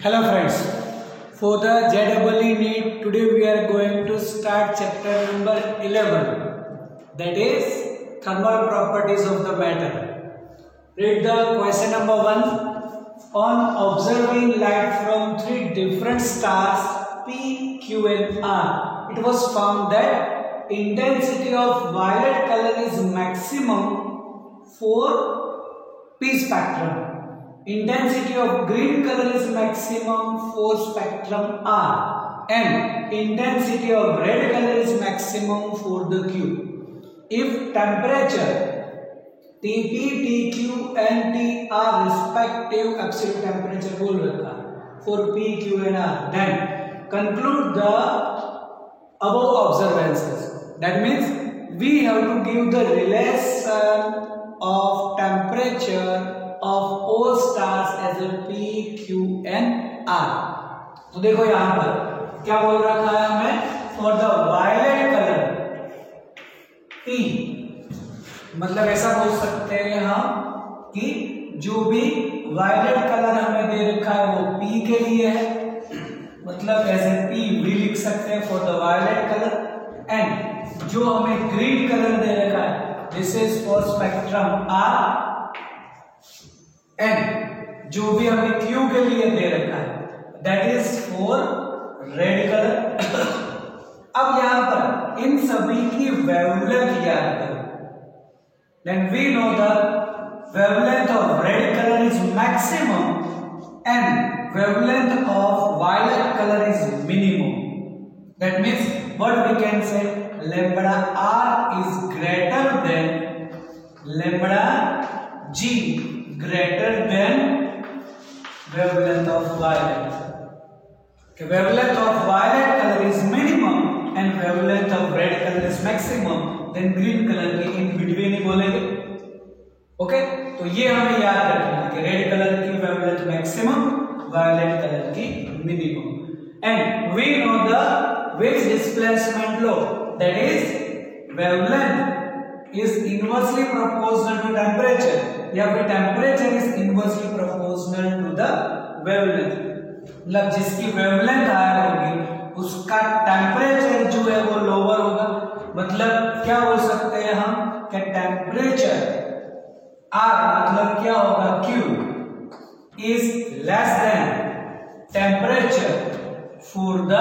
Hello friends, for the JEE NEET today we are going to start chapter number 11, that is thermal properties of the matter. Read the question number 1. On observing light from three different stars P, Q and R, it was found that intensity of violet color is maximum for P spectrum. Intensity of green color is maximum for spectrum R, and intensity of red color is maximum for the Q. If temperature Tp, Tq and T are respective absolute temperature बोल रखा for P, Q and R, then conclude the above observances. That means we have to give the relation of temperature of all stars as a P, Q and R. तो देखो यहाँ पर क्या बोल रखा है हमें, for the violet colour P, मतलब ऐसा बोल सकते हैं हम कि जो भी वायलेट कलर हमें दे रखा है वो P के लिए है, मतलब ऐसे P भी लिख सकते हैं for the violet colour, and जो हमें ग्रीन कलर दे रखा है this is for spectrum R, and जो भी हमें Q के लिए दे रखा है that is for red colour. अब यहां पर इन सभी की वेवलेंथ याद करो, then we know the wavelength of red colour is maximum and wavelength of violet colour is minimum. That means what we can say lambda R is greater than lambda G greater than wavelength of violet. Okay, wavelength of violet color is minimum and wavelength of red color is maximum. Then green color की in between ही बोलेंगे. Okay, तो ये हमें याद रखना है कि red colour की wavelength maximum, violet color की minimum. And we know the Wick's displacement law, that is wavelength is inversely proportional to temperature, या फिर temperature is inversely proportional to the wavelength, मतलब जिसकी वेवलेंथ हायर होगी उसका temperature जो है वो लोअर होगा। मतलब क्या बोल सकते हैं हम कि टेम्परेचर R मतलब क्या होगा Q is less than temperature for the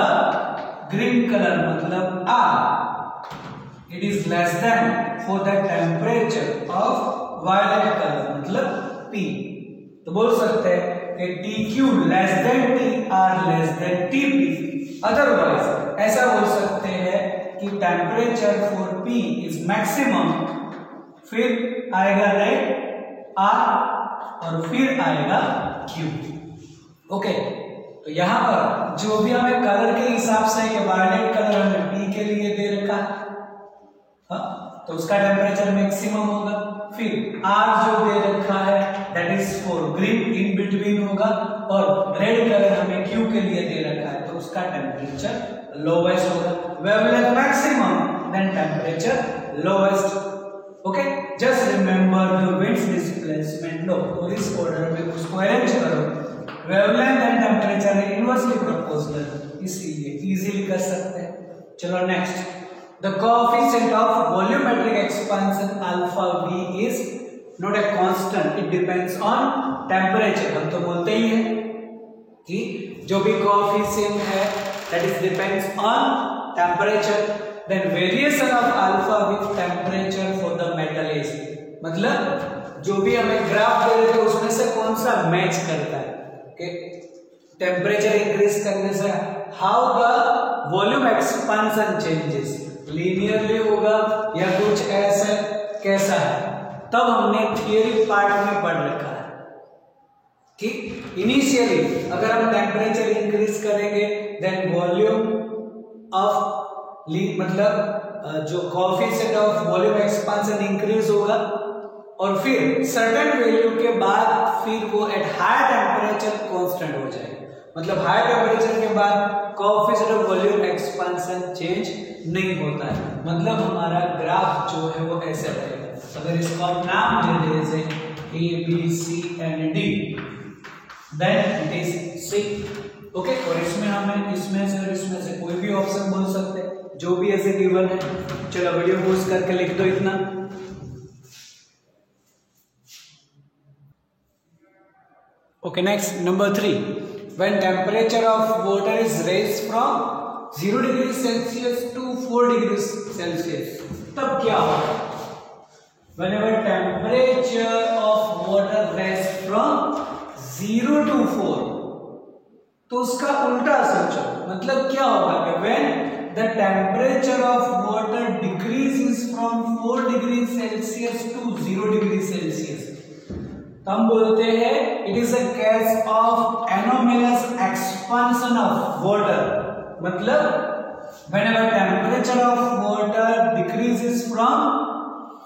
green colour, मतलब R it is less than for the temperature of violet colour, मतलब P। तो बोल सकते हैं कि TQ less than T, R less than TP। Otherwise ऐसा बोल सकते हैं कि temperature for P is maximum, फिर आएगा रेड R और फिर आएगा Q। ओके, तो यहां पर जो भी हमें कलर के हिसाब से कि वायलेट कलर हमें P के लिए दे रखा है, तो उसका टेम्परेचर मैक्सिमम होगा। फिर R जो दे रखा है that is for green, in between होगा, और रेड कलर हमें Q के लिए दे रखा है तो उसका टेम्परेचर लोवेस्ट होगा। Wavelength maximum then temperature lowest. Okay, just remember the Wien's displacement law, और इस ऑर्डर में उसको अरेंज करो। वेवलेंथ एंड टेम्परेचर है इनवर्सली प्रोपोर्शनल, इसीलिए इजीली कर सकते हैं। चलो next, the coefficient of volumetric expansion alpha v is not a constant, it depends on temperature। हम तो बोलते ही हैं कि जो भी coefficient है that is depends on temperature, then variation of alpha with temperature for the metal is, मतलब जो भी हमें ग्राफ दे रहे थे उसमें से कौन सा मैच करता है कि टेम्परेचर इंक्रीज करने से how the volume expansion changes, linearly होगा या कुछ ऐसा कैसा है, तब हमने थियरी पार्ट में पढ़ रखा है। ठीक, इनिशियली अगर हम टेम्परेचर इंक्रीज करेंगे देन वॉल्यूम ऑफ मतलब जो coefficient of volume expansion increase होगा, और फिर सर्टेन वैल्यू के बाद फिर वो एट हाई टेम्परेचर कांस्टेंट हो जाएगा। मतलब हाई टेम्परेचर के बाद coefficient of volume expansion change नहीं होता है, मतलब हमारा ग्राफ जो है वो ऐसे रहेगा। अगर इसको हम नाम दे दें जैसे A B C and D, then it is C. Okay, और इसमें हमें इसमें से कोई भी ऑप्शन बोल सकते हैं, जो भी ऐसे गिवन है। चलो वीडियो पॉज करके लिख दो इतना। Okay, next number 3, when temperature of water is raised from 0 degree Celsius to 4 degree Celsius, तब क्या होगा? Whenever temperature of water rises from 0 to 4, तो उसका उल्टा सोचो, मतलब क्या होगा कि when the temperature of water decreases from 4 degree Celsius to 0 degree Celsius, तो हम बोलते हैं it is a case of anomalous expansion of water। मतलब whenever temperature of water decreases from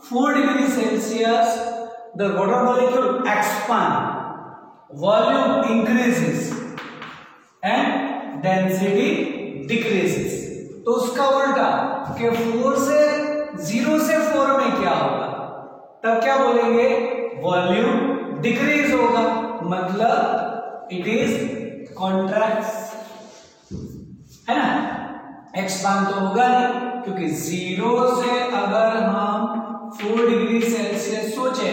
4 degree Celsius, the water molecule expand, volume increases and density decreases। तो उसका उल्टा कि 4 से 0 से 4 में क्या होगा, तब क्या बोलेंगे? वॉल्यूम डिक्रीज होगा, मतलब इट इज कॉन्ट्रैक्ट्स, है ना। एक्सपांड तो होगा नहीं, क्योंकि 0 से अगर हम 4 डिग्री सेल्सियस सोचे,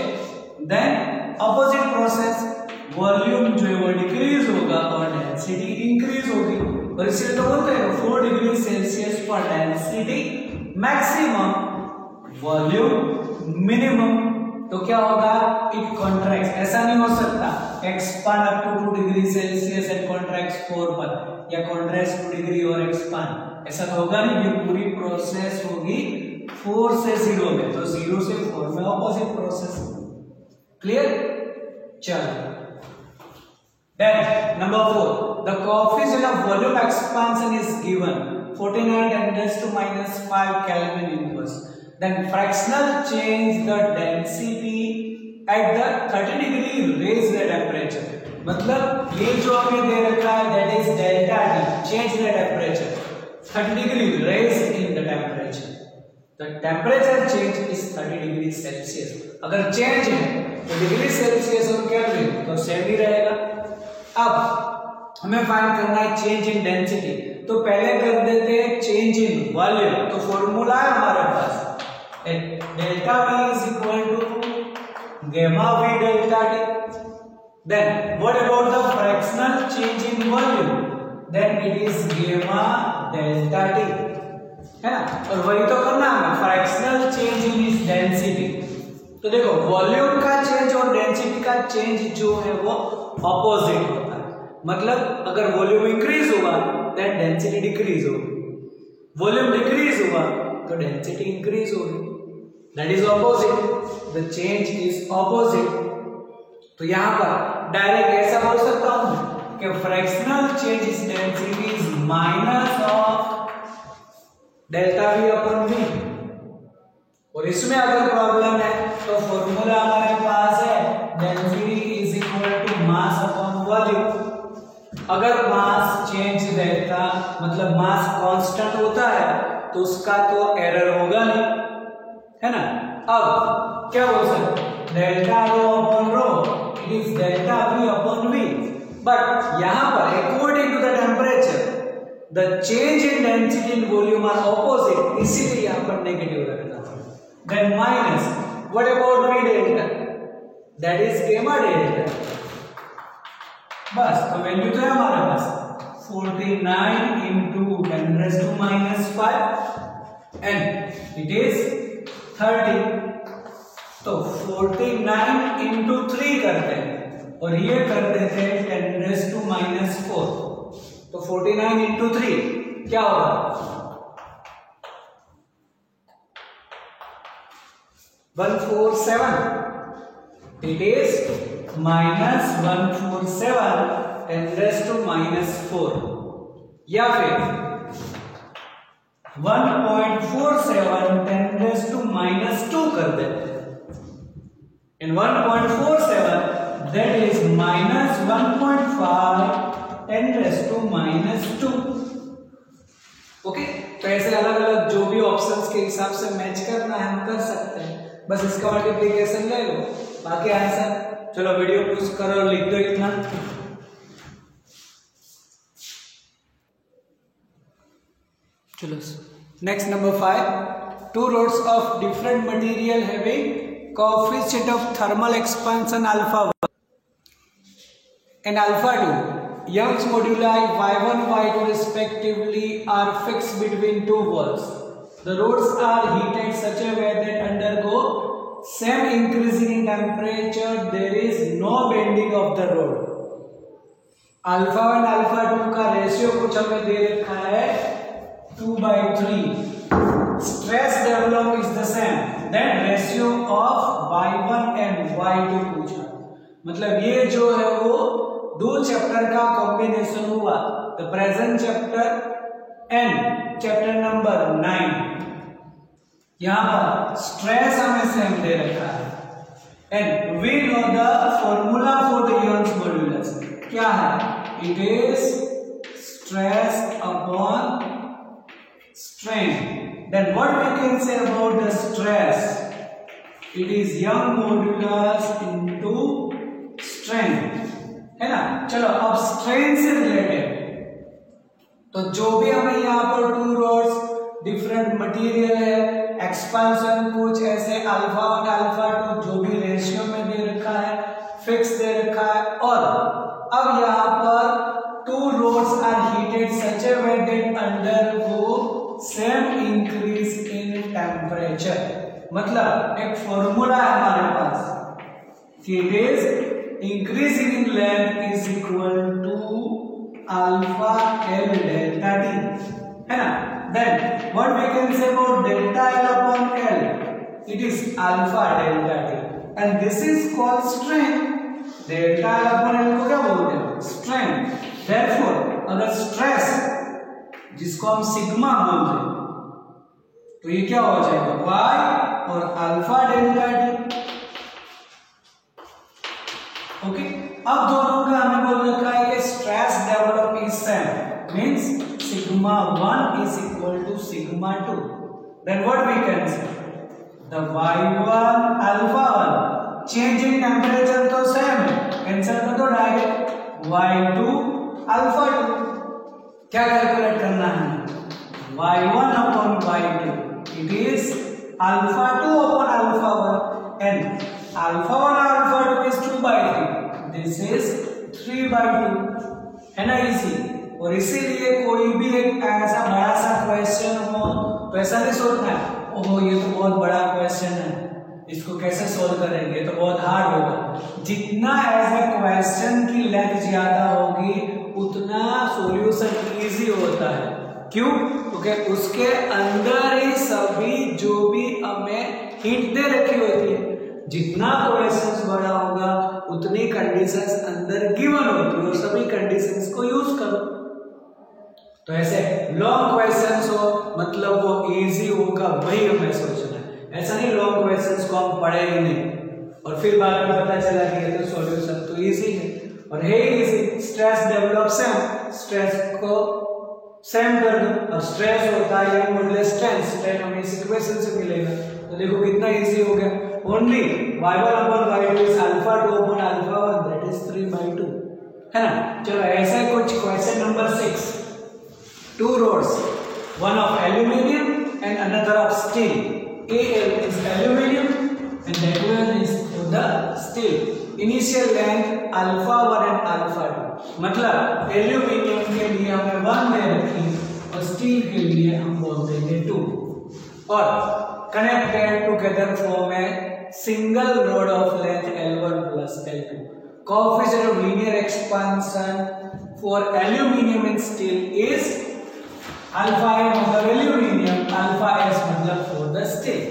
देन अपोजिट प्रोसेस, वॉल्यूम जो है वो डिक्रीज होगा और डेंसिटी इंक्रीज होगी। और इसलिए तो बोलते हैं 4 डिग्री सेल्सियस पर डेंसिटी मैक्सिमम, वॉल्यूम मिनिमम। तो क्या होगा? It contracts. ऐसा नहीं हो सकता expand up to 2 degree Celsius and contracts 4 पर, या कॉन्ट्रैक्ट्स 2 डिग्री और एक्सपांड, ऐसा तो होगा नहीं। ये पूरी प्रोसेस होगी 4 से 0 में, तो 0 से 4 में ऑपोजिट प्रोसेस। क्लियर? चलो, then number 4, the coefficient of volume expansion is given 49 10⁻⁵ Kelvin inverse, then fractional change the density at the 30 degree raise the temperature। मतलब ये जो हमें दे रखा है that is delta T, change the temperature 30 degree raise in the temperature, the temperature change is 30 degree Celsius। अगर change है तो degree Celsius और केल्विन तो सेम ही रहेगा। अब हमें फाइंड करना है चेंज इन डेंसिटी, तो पहले कर देते हैं चेंज इन वॉल्यूम। तो फॉर्मूला है हमारे पास delta V is equal to gamma V delta T। Then what about the fractional change in volume, then it is gamma delta T, है ना। और वही तो करना है, फ्रैक्शनल चेंज इन इस डेंसिटी। तो देखो वॉल्यूम का चेंज और डेंसिटी का चेंज जो है वो ऑपोजिट होता है। मतलब अगर वॉल्यूम इंक्रीज हुआ देन डेंसिटी डिक्रीज होगी, वॉल्यूम डिक्रीज हुआ तो डेंसिटी इंक्रीज होगी, that is opposite, the change is opposite. तो यहां पर डायरेक्ट ऐसा बोल सकता हूं कि fractional change is density is minus of delta V upon V। और इसमें अगर प्रॉब्लम है तो फॉर्मूला हमारे पास है density is equal to mass upon volume. अगर मास चेंज रहता, मतलब मास कांस्टेंट होता है, तो उसका तो एरर होगा नहीं, है ना। अब क्या बोल सकते हैं? Delta rho upon rho, it is delta V upon V। But यहां पर according to the temperature the change in density in volume are opposite, इसीलिए यहां पर नेगेटिव रखना। Then minus, what about V delta? That is gamma delta। बस तो value तो है हमारे पास 49 into 10⁻⁵ and it is 30। तो 49 into 3 करते हैं और ये कर देते हैं 10⁻⁴। तो 49 into 3 क्या होगा? 147। It is minus 147 10⁻⁴, या फिर 1.47 10⁻² कर देते हैं। In 1.47 that is minus 1.5 10⁻²। Okay, तो ऐसे अलग अलग जो भी ऑप्शंस के हिसाब से मैच करना है हम कर सकते हैं। बस इसका मल्टीप्लिकेशन ले लो, बाकी आंसर। चलो वीडियो पॉज करो और लिख दो इतना। चलो next number 5, two rods of different material having coefficient of thermal expansion alpha 1 and alpha 2, Young's moduli y1 y2 respectively are fixed between two walls. The rods are heated such a way that undergo same increasing in temperature. There is no bending of the rod. Alpha 1 alpha 2 का ratio कुछ हमें दे रखा है 2/3. Stress develop is the same. Then ratio of y1 and y2 पूछा. मतलब ये जो है वो दो चैप्टर का कॉम्बिनेशन हुआ. The present chapter and chapter number 9. यहाँ पर स्ट्रेस हमें सेम दे रखा है. And we know the formula for the Young's modulus क्या है? It is stress upon strain. Then what we can say about the stress? It is Young modulus into strain, है ना. चलो अब strain से रिलेटेड तो जो भी हमें यहाँ पर टू रोड्स डिफरेंट मटेरियल है, एक्सपांशन कुछ ऐसे अल्फा 1 अल्फा 2 जो भी रेशियो में दे रखा है, फिक्स दे रखा है. और अब यहाँ पर two rods are heated such a way that undergo same increase in temperature. मतलब एक फॉर्मूला है हमारे पास कि it is increasing in length is equal to alpha L delta T, है ना. Then what we can say about delta L upon L? It is alpha delta T and this is called strain. Delta L upon L को क्या बोलते हैं? Strain. Therefore अगर stress जिसको हम sigma बोलते हैं तो ये क्या हो जाएगा? y और अल्फा डेल्टा टी. ओके. अब दोनों का हमें बोल रखा है कि stress develop is same means sigma 1 is equal to sigma 2. Then what we can say? The y1 alpha 1 change in temperature तो सेम है, आंसर का तो डायरेक्ट y2 अल्फा 2. क्या कैलकुलेट करना है? y1 upon y2. It is alpha 2 upon alpha 1 and alpha 1 alpha 2 is 2/3. This is 3/2, है ना. Easy. और इसीलिए कोई भी एक ऐसा बड़ा सा क्वेश्चन हो तो ऐसा नहीं सोचना है ओहो ये तो बहुत बड़ा क्वेश्चन है, इसको कैसे सोल्व करेंगे, तो बहुत हार्ड होगा. जितना ऐसा क्वेश्चन की लेंथ ज्यादा होगी उतना सॉल्यूशन इजी होता है. क्यों? क्योंकि उसके अंदर ही सभी जो भी हमें हिंट दे रखी होती है. जितना क्वेश्चन बड़ा होगा उतनी कंडीशंस अंदर गिवन होती है और सभी कंडीशंस को यूज करो. तो ऐसे लॉन्ग क्वेश्चंस हो मतलब वो इजी होगा वही हमें सोचना है. ऐसा नहीं लॉन्ग क्वेश्चंस को हम पढ़े ही नहीं और फिर बाद में पता चला कि ये तो सॉल्यूशन तो इजी है. और है easy. Stress develop same, stress को सेम कर दो. और स्ट्रेस होता है यंग मॉड्यूलस स्ट्रेन. स्ट्रेन हमें इस इक्वेशन से मिलेगा. तो देखो कितना इजी हो गया. Only y1 upon y2 is alpha 2 upon alpha 1 that is 3/2, है ना. चलो ऐसा कुछ question number 6. Two rods, one of aluminium and another of steel. Al is aluminium and that one is the steel. Initial length alpha 1 and alpha 2. मतलब aluminium के लिए हमें 1 दे रखी और स्टील के लिए हम बोल देंगे 2. और connected together form a single rod of length L1 plus L2. Coefficient of linear expansion for aluminium and steel is alpha A मतलब एल्यूमिनियम, अल्फा एस मतलब for the steel.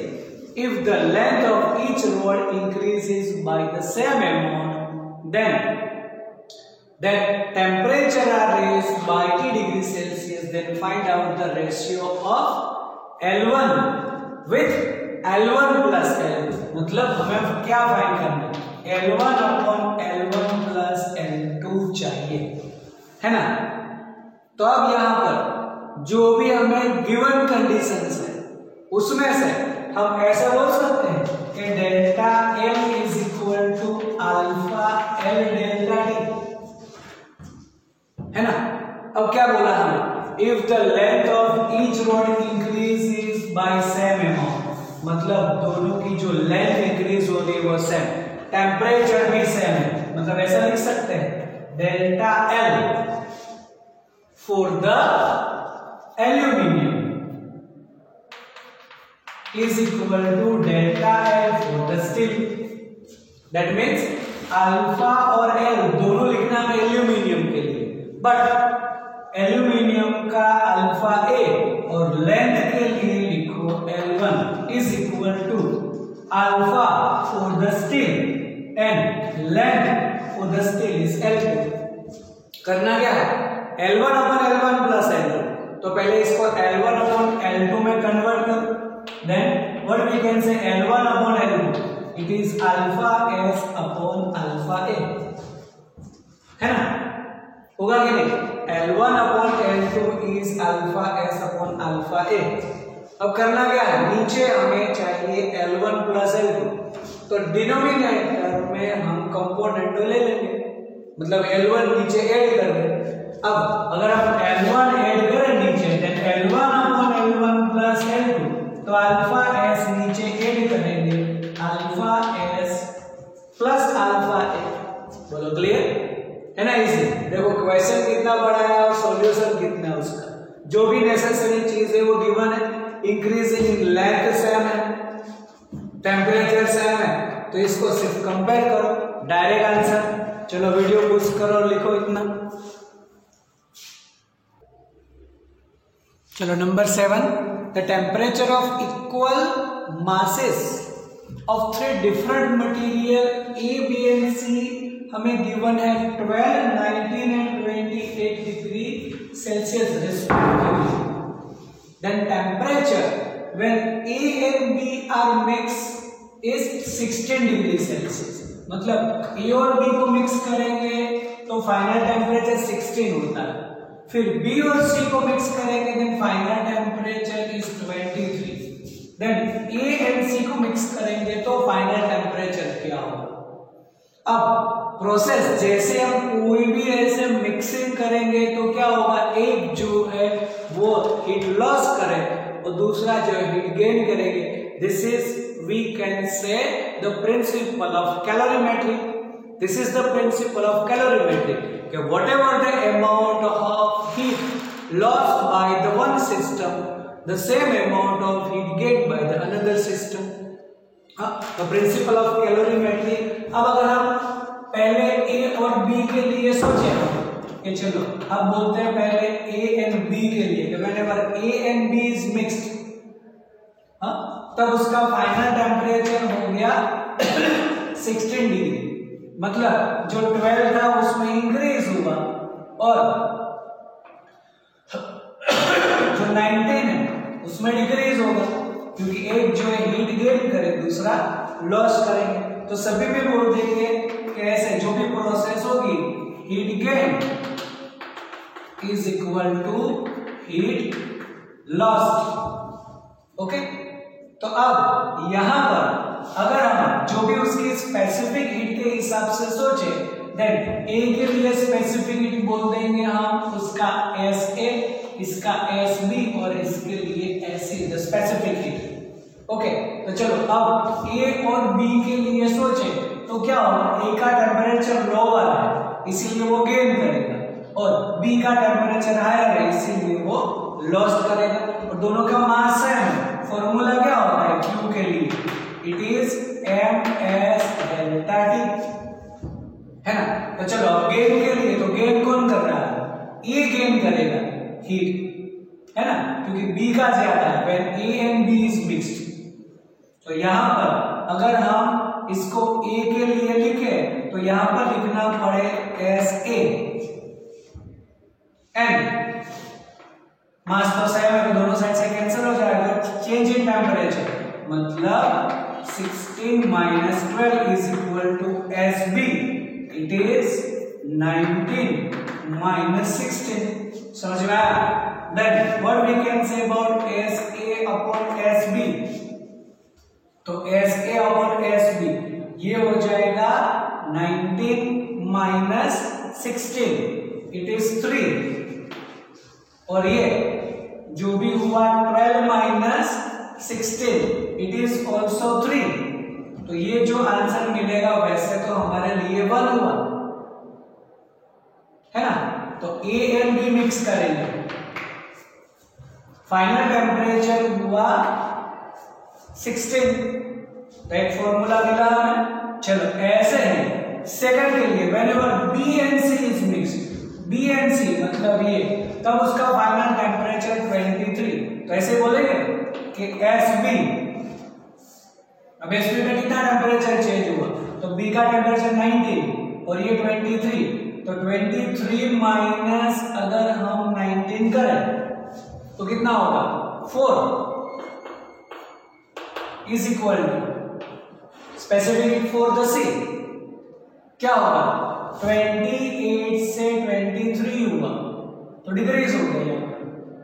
If the length of each rod increases by the same amount then temperature are raised by T degree Celsius. Then find out the ratio of L1 with L1 plus L2. मतलब हमें क्या find करना है? L1 upon L1 plus L2 चाहिए, है ना. तो अब यहाँ पर जो भी हमें गिवन कंडीशंस है उसमें से हम ऐसा बोल सकते हैं कि delta M is equal to alpha L delta T, है ना. अब क्या बोला हमने? If the length of each rod increases by same amount, मतलब दोनों की जो लेंथ इंक्रीज हो रही है वो सेम, टेम्परेचर भी सेम है, मतलब ऐसा लिख सकते हैं delta L for the aluminium is equal to delta L for the steel. That means alpha और L दोनों लिखना है एल्यूमिनियम के लिए, बट एल्यूमिनियम का अल्फा A और लेंथ के लिए लिखो L1 is equal to alpha for the steel and length for the steel is L2. करना क्या है, L1 upon L1 plus L2, तो पहले इसको L1 upon L2 में कन्वर्ट करो. Then what we can say, L1 upon L2, it is alpha S upon alpha A, है ना, होगा कि नहीं? L1 upon L2 is alpha S upon alpha A. अब करना क्या है, नीचे हमें चाहिए L1 plus L2, तो डिनोमिनेटर में हम कंपोनेंट ले लेंगे, मतलब L1 नीचे ऐड कर दें. अब अगर हम L1 ऐड करें नीचे, then L1 upon L1 plus L2, तो अल्फा एस नीचे ऐड करेंगे, अल्फा एस प्लस अल्फा ए. बोलो क्लियर है ना? इसी देखो क्वेश्चन कितना बड़ा है और सॉल्यूशन कितना है उसका, जो भी नेसेसरी चीज है वो गिवन है. इंक्रीजिंग इन लेंथ सेम है, टेम्परेचर सेम है, तो इसको सिर्फ कंपेयर करो, डायरेक्ट आंसर. चलो वीडियो पुश करो और लिखो इतना. चलो number 7, the temperature of equal masses of three different material A, B and C हमें given है 12, 19 and 28 degree Celsius respectively. Then temperature when A and B are mixed is 16 degree Celsius. मतलब A और B को mix करेंगे तो final temperature 16 होता है. फिर B और C को मिक्स करेंगे then final temperature is 23. Then A and C को मिक्स करेंगे तो फाइनल टेम्परेचर क्या होगा. अब प्रोसेस जैसे हम कोई भी ऐसे मिक्सिंग करेंगे तो क्या होगा, एक जो है वो हीट लॉस करे और दूसरा जो है हीट गेन करेंगे. This is we can say the principle of calorimetry. This is the principle of calorimetry. Whatever the amount of heat lost by the one system, the same amount of heat gained by the another system. The principle of calorimetry. अब अगर हम पहले A और B के लिए सोचे कि चलो अब बोलते हैं पहले A and B के लिए, whenever A and B is mixed, तब उसका फाइनल टेम्परेचर हो गया 16 डिग्री. मतलब जो 12 था उसमें इंक्रीज हुआ और जो 19 है उसमें डिक्रीज होगा, क्योंकि एक जो है हीट गेन करे दूसरा लॉस करेंगे. तो सभी भी बोल देंगे कैसे, जो भी प्रोसेस होगी heat gain is equal to heat loss. Okay, तो अब यहां पर अगर हम जो भी उसकी स्पेसिफिक हीट के हिसाब से सोचे, देन ए के लिए स्पेसिफिक हीट बोल देंगे हम उसका SA, इसका SB और इसके लिए SC, the specific heat. Okay, तो चलो अब A और B के लिए सोचे तो क्या होगा, A का टेम्परेचर लोअर है इसीलिए वो गेन करेगा और B का टेम्परेचर हायर है इसीलिए वो लॉस करेगा. और दोनों का मास सेम है. फॉर्मूला क्या होता है Q के लिए, it is ms delta T, है ना. तो चलो गेन के लिए, तो गेन कौन कर रहा है, A गेन करेगा हीट, है ना, क्योंकि B का ज्यादा है. when A and B is mixed, तो यहां पर अगर हम इसको A के लिए लिखे तो यहां पर लिखना पड़े SA एंड मास तो सेम है, दोनों साइड से कैंसिल हो जाएगा. चेंज इन टेम्परेचर मतलब 16 minus 12 is equal to SB. It is 19 minus 16. समझ में आया? Then what we can say about SA upon SB? तो SA upon SB ये हो जाएगा 19 minus 16. It is 3. और ये जो भी हुआ 12 माइनस 16 इट इज ऑल्सो 3। तो ये जो आंसर मिलेगा वैसे तो हमारे लिए 1 हुआ है ना। तो ए एंड बी मिक्स करेंगे, फाइनल टेम्परेचर हुआ 16। तो एक फॉर्मूला मिला हमें। चलो ऐसे ही सेकंड के लिए whenever B and C is mixed, B and C मतलब ये, तब उसका फाइनल टेम्परेचर 23। तो ऐसे बोलेंगे कि एस बी, अब एस बी में कितना टेम्परेचर चेंज हुआ, तो बी का टेम्परेचर 19 और ये 23। तो 23 माइनस अगर हम 19 करें तो कितना होगा 4 is equal to specific for the C क्या होगा 28 से 23 हुआ, तो डिक्रीज हो गया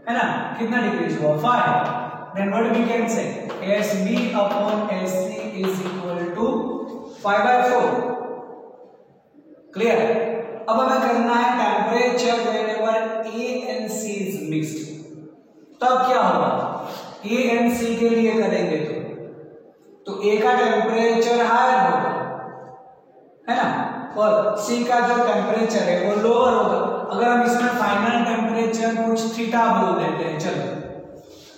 है ना। कितना डिक्रीज हुआ 5। Then what we can say SB upon SC is equal to 5/4। Clear. अब हमें करना है temperature whenever A and C is mixed. तब क्या होगा A and C के लिए करेंगे तो A का टेम्परेचर हायर होगा है ना, और C का जो टेम्परेचर है वो लोअर होगा। अगर हम इसमें फाइनल टेम्परेचर कुछ थीटा बोल देते हैं, चलो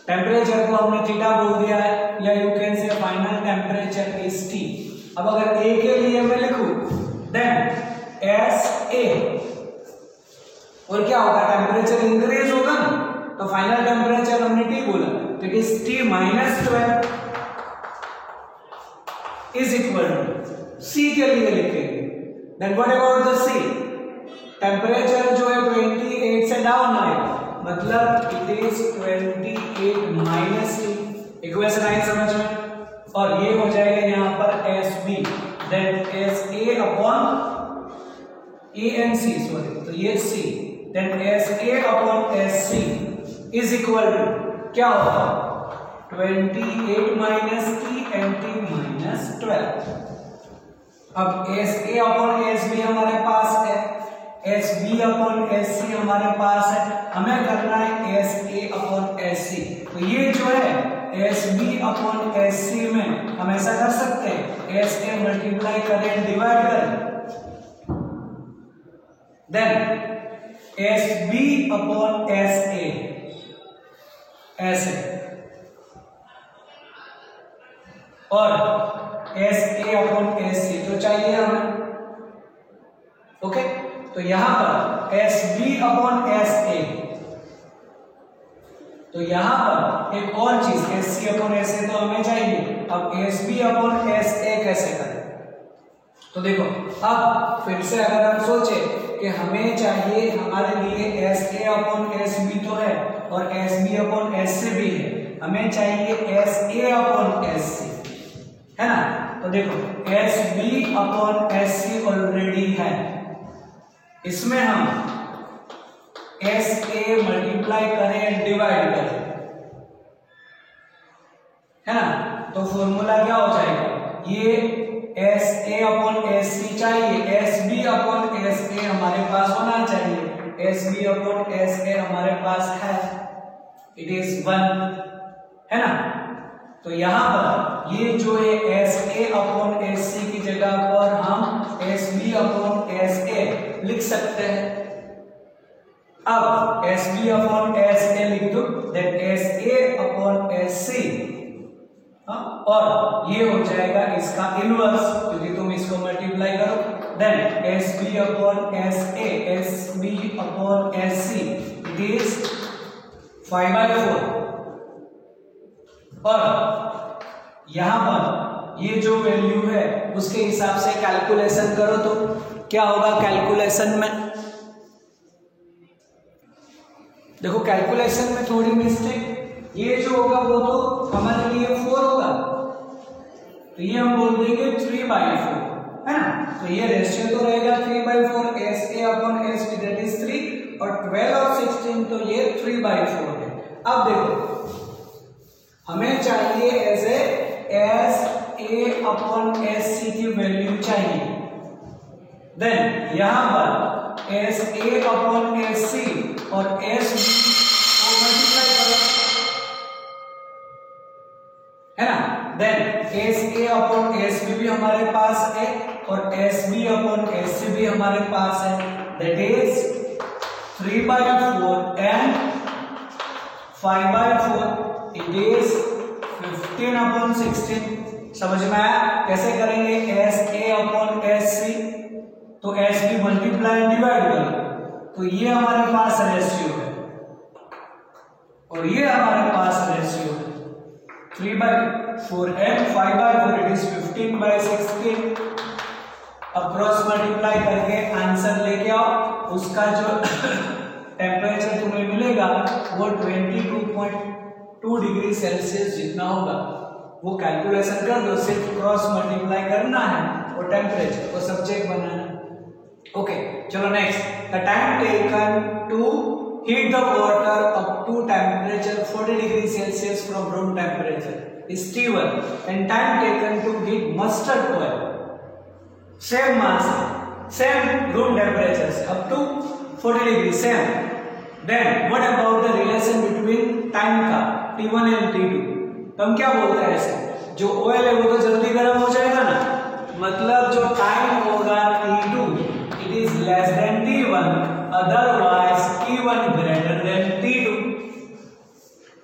टेम्परेचर को हमने थीटा बोल दिया है, या you can say final temperature is T। अब अगर A के लिए मैं लिखूं देन SA, और क्या होगा टेम्परेचर इंक्रीज होगा ना, तो फाइनल टेम्परेचर हमने T बोला, तो it is T minus 12 is equal to C के लिए लिखेंगे। Then what about the C, temperature जो है 28 से डाउन आएगा, मतलब it is 28 minus T। Equation आई समझ में। और ये हो जाएगा यहाँ पर SB, then SA upon A and C, sorry, तो ये C, then SA upon SC is equal to क्या होगा 28 minus T and T minus 12। अब SA अपॉन SB हमारे पास है, SB अपॉन SC हमारे पास है, हमें करना है SA अपॉन SC। तो ये जो है SB अपॉन SC में हम ऐसा कर सकते हैं SA मल्टीप्लाई करें डिवाइड करें, देन SB अपॉन SA ऐसे, और SA अपॉन SC तो चाहिए हमें। ओके, तो यहां पर SB अपॉन SA, तो यहां पर एक और चीज SC अपॉन SA तो हमें चाहिए। अब SB अपॉन SA कैसे करें, तो देखो अब फिर से अगर हम सोचे कि हमें चाहिए, हमारे लिए SA अपॉन SB तो है और SB अपॉन SC भी है, हमें चाहिए SA अपॉन SC है ना। तो देखो SB अपॉन SC ऑलरेडी है, इसमें हम SA मल्टीप्लाई करें डिवाइड करें है ना, तो फॉर्मूला क्या हो जाएगा, ये SA अपॉन SC चाहिए, SB अपॉन SA हमारे पास होना चाहिए, SB अपॉन SA हमारे पास है, इट इज 1 है ना। तो यहां पर ये जो है SA अपॉन SC की जगह पर हम SB अपॉन SA लिख सकते हैं। अब SB अपॉन SA लिख दो, देन SA अपॉन SC, और ये हो जाएगा इसका इनवर्स, क्योंकि तुम इसको मल्टीप्लाई करो, then SB upon SA, SB upon SC it is 5/4। और यहां पर ये जो वैल्यू है उसके हिसाब से कैलकुलेशन करो, तो क्या होगा कैलकुलेशन में, देखो कैलकुलेशन में थोड़ी मिस्टेक, ये जो होगा वो तो हमारे लिए 4 होगा, तो ये हम बोल देंगे 3/4 है ना। तो ये रेशियो तो रहेगा 3/4, SA upon SB that is 3, और 12 और 16 तो ये 3/4 है। अब देखो हमें चाहिए ऐसे SA अपॉन SC की वैल्यू चाहिए, देन यहां पर SA अपॉन SC और SB मल्टीप्लाई करो, है ना। Then S A upon S B भी हमारे पास है और S B upon S C भी हमारे पास है, that is 3/4 and 5/4, it is 15/16। समझ में आया? कैसे करेंगे? S A upon S C, तो S B multiply and divide करो, तो ये हमारे पास रेशियो है और ये हमारे पास रेशियो है 3/4 एंड 5/4, इट इज 15/16। अब क्रॉस मल्टीप्लाई करके आंसर लेके आओ, उसका जो टेम्परेचर तुम्हें मिलेगा वो 22.2 डिग्री सेल्सियस जितना होगा, वो कैलकुलेशन कर दो, सिर्फ क्रॉस मल्टीप्लाई करना है और टेम्परेचर को सब्जेक्ट बनाना है। ओके, चलो next. The time taken to heat the water up to temperature 40 degree Celsius from room temperature is T1 and time taken to heat mustard oil, same mass, same room temperature up to 40 degree, same. Then what about the relation between time का T1 and T2? तो हम क्या बोलते हैं ऐसे, जो oil है वो तो जल्दी गर्म हो जाएगा ना, मतलब जो टाइम होगा T2 it is less than T1, otherwise T1 greater than T2,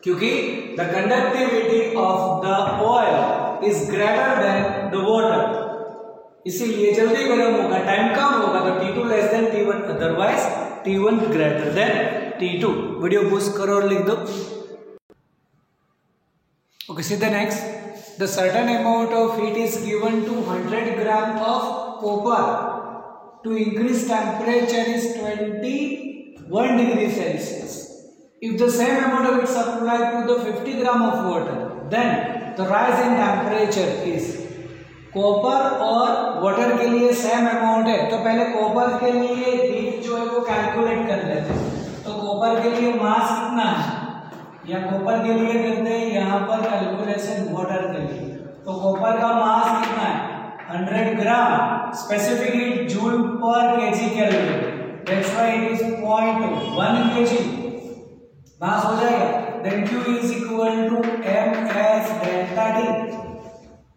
क्योंकि the conductivity of the oil is greater than the water, इसीलिए जल्दी गर्म होगा, टाइम कम होगा, तो T2 less than T1, otherwise T1 greater than T2। Video pause करो और लिख दो। Okay, see the next. The certain amount of heat is given to 100 gram of copper to increase temperature is 21 degree Celsius. If the same amount of heat is applied to the 50 gram of water, then the rise in temperature is, copper और water के लिए same amount है, तो पहले copper के लिए heat जो है वो कैलकुलेट कर लेते हैं। तो कॉपर के लिए मास कितना है, या कॉपर के लिए करते हैं यहाँ पर कैलकुलेशन वाटर के लिए, तो कॉपर का मास कितना है 100 ग्राम, स्पेसिफिक हीट जूल पर KG Kelvin, that's why it is 0.1 KG mass हो जाएगा। Then Q is equal to ms delta T,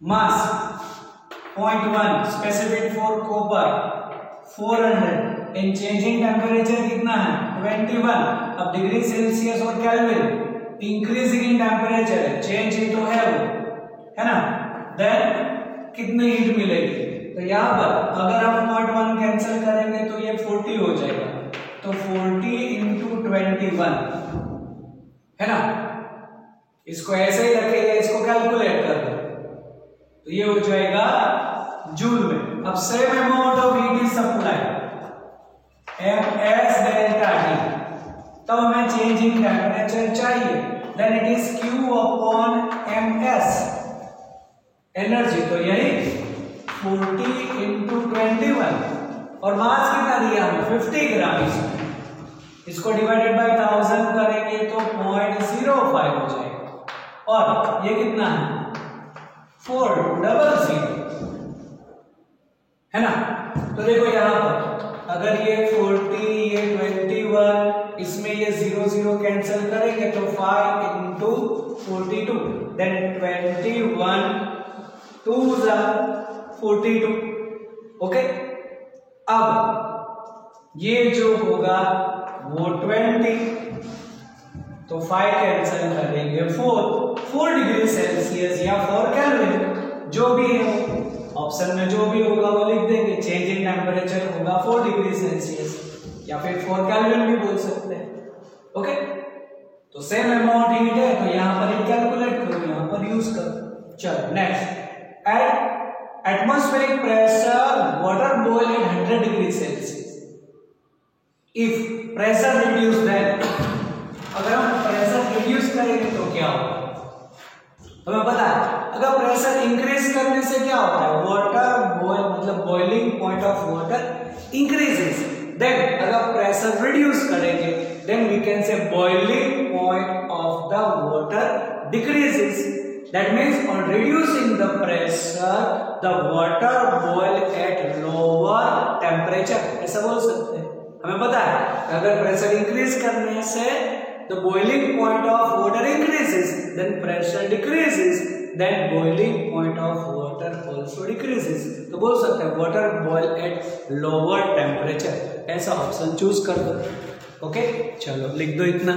mass 0.1, specific for copper 400 and changing temperature कितना है 21। अब डिग्री सेल्सियस और केल्विन, इंक्रीजिंग इन टेम्परेचर है, change ही तो है वो, है ना। देन कितनी हीट मिलेगी, तो यहाँ पर अगर हम 0.1 कैंसिल करेंगे तो ये 40 हो जाएगा, तो 40 into 21, है ना। इसको ऐसे ही रखेगा, इसको कैलकुलेट कर दो, तो ये हो जाएगा जूल में। अब same amount of heat is supplied ms delta T, तब हमें चेंज इन टेम्परेचर चाहिए, then it is Q upon ms energy, तो यही 40 into 21 और मास कितना दिया हमें 50 ग्राम, इसको डिवाइडेड बाय 1000 करेंगे तो 0.05 हो जाएगा, और ये कितना है 400, है ना। तो देखो यहाँ पर अगर ये 40 ये 21, इसमें ये 0 0 कैंसिल करेंगे तो 5 into 42, देन 21 2 42। ओके, अब ये जो होगा वो 20, तो 5 कैंसिल करेंगे 4 डिग्री सेल्सियस या 4 केल्विन, जो भी है ऑप्शन में जो भी होगा वो लिख देंगे। चेंज इन टेम्परेचर होगा 4 डिग्री सेल्सियस या फिर 4 केल्विन भी बोल सकते हैं। ओके, तो सेम अमाउंट हीट है तो यहाँ पर कैलकुलेट करो, यहाँ पर यूज करो। चलो next, at atmospheric pressure water boil at 100 degree Celsius, if pressure reduce, then अगर हम प्रेशर रिड्यूस करेंगे तो क्या होगा, हमें पता है अगर प्रेशर इंक्रीज करने से क्या होता है, वाटर बॉयल मतलब boiling point of water increases, then अगर प्रेशर रिड्यूस करेंगे then we can say boiling point of the water decreases, that means on reducing the pressure the water boil at lower temperature, ऐसा बोल सकते हैं। हमें पता है अगर प्रेशर इंक्रीज करने से the boiling point of water increases, then pressure decreases, then boiling point of water also decreases. तो बोल सकते हैं water boil at lower temperature, ऐसा ऑप्शन चूज कर दो। ओके चलो लिख दो इतना।